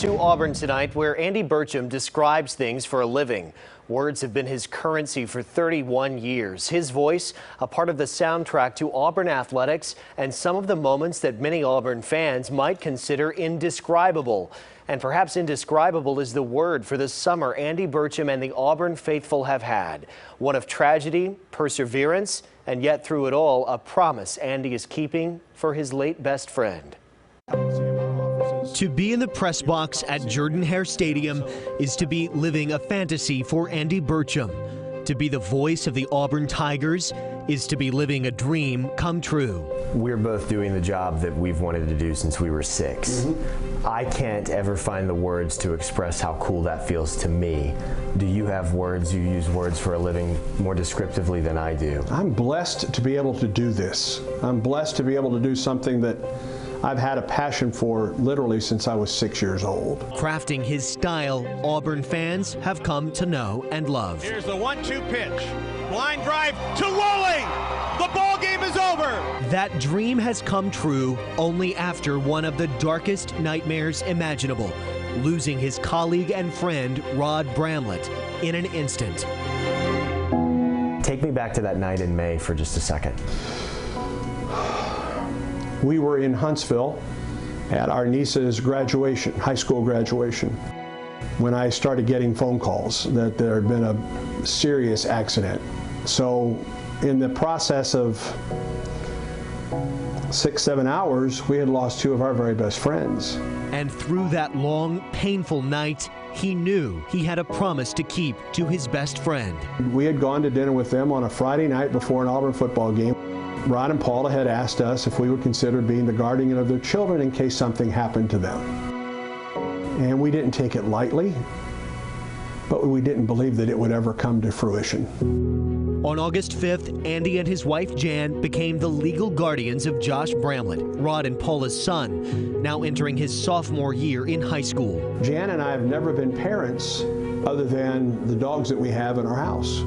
To Auburn tonight, where Andy Burcham describes things for a living. Words have been his currency for 31 years. His voice, a part of the soundtrack to Auburn athletics and some of the moments that many Auburn fans might consider indescribable. And perhaps indescribable is the word for the summer Andy Burcham and the Auburn faithful have had. One of tragedy, perseverance, and yet through it all, a promise Andy is keeping for his late best friend. To be in the press box at Jordan-Hare Stadium is to be living a fantasy for Andy Burcham. To be the voice of the Auburn Tigers is to be living a dream come true. We're both doing the job that we've wanted to do since we were 6. I can't ever find the words to express how cool that feels to me. Do you have words? You use words for a living more descriptively than I do. I'm blessed to be able to do this. I'm blessed to be able to do something that I've had a passion for literally since I was 6 years old. Crafting his style, Auburn fans have come to know and love. Here's the 1-2 pitch. Line drive to Woolley. The ball game is over. That dream has come true only after one of the darkest nightmares imaginable, losing his colleague and friend Rod Bramblett in an instant. Take me back to that night in May for just a second. We were in Huntsville at our niece's graduation, high school graduation, when I started getting phone calls that there had been a serious accident. So in the process of 6-7 hours, we had lost 2 of our very best friends. And through that long, painful night, he knew he had a promise to keep to his best friend. We had gone to dinner with them on a Friday night before an Auburn football game. Rod and Paula had asked us if we would consider being the guardian of their children in case something happened to them. And we didn't take it lightly, but we didn't believe that it would ever come to fruition. On August 5th, Andy and his wife Jan became the legal guardians of Josh Bramblett, Rod and Paula's son, now entering his sophomore year in high school. Jan and I have never been parents other than the dogs that we have in our house.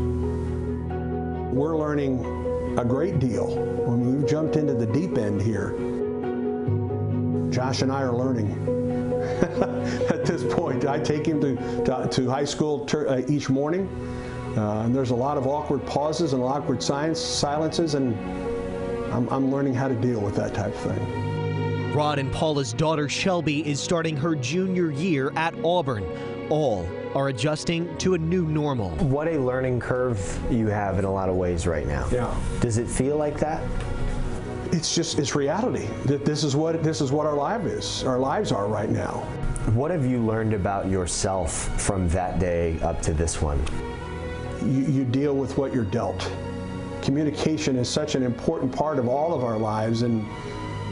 We're learning a great deal when we've jumped into the deep end here. Josh and I are learning. At this point, I take him to high school each morning, and there's a lot of awkward pauses and awkward silences, and I'm learning how to deal with that type of thing. Rod and Paula's daughter Shelby is starting her junior year at Auburn. All are adjusting to a new normal. What a learning curve you have in a lot of ways right now. Yeah. Does it feel like that? It's reality. That this is what our lives are right now. What have you learned about yourself from that day up to this one? You deal with what you're dealt. Communication is such an important part of all of our lives, and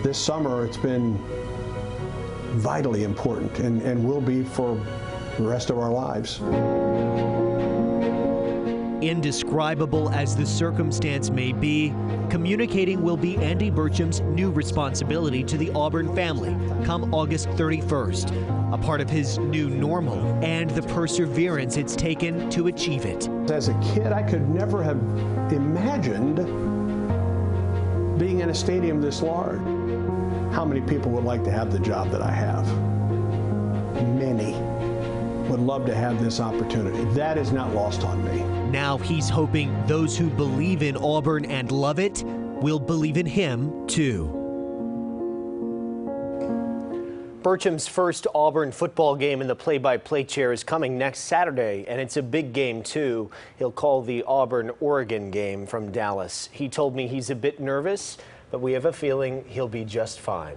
this summer it's been vitally important and will be for the rest of our lives. Indescribable as the circumstance may be, communicating will be Andy Burcham's new responsibility to the Auburn family come August 31st, a part of his new normal and the perseverance it's taken to achieve it. As a kid, I could never have imagined being in a stadium this large. How many people would like to have the job that I have? Many would love to have this opportunity. That is not lost on me. Now he's hoping those who believe in Auburn and love it will believe in him too. Burcham's first Auburn football game in the play-by-play chair is coming next Saturday, and it's a big game too. He'll call the Auburn-Oregon game from Dallas. He told me he's a bit nervous, but we have a feeling he'll be just fine.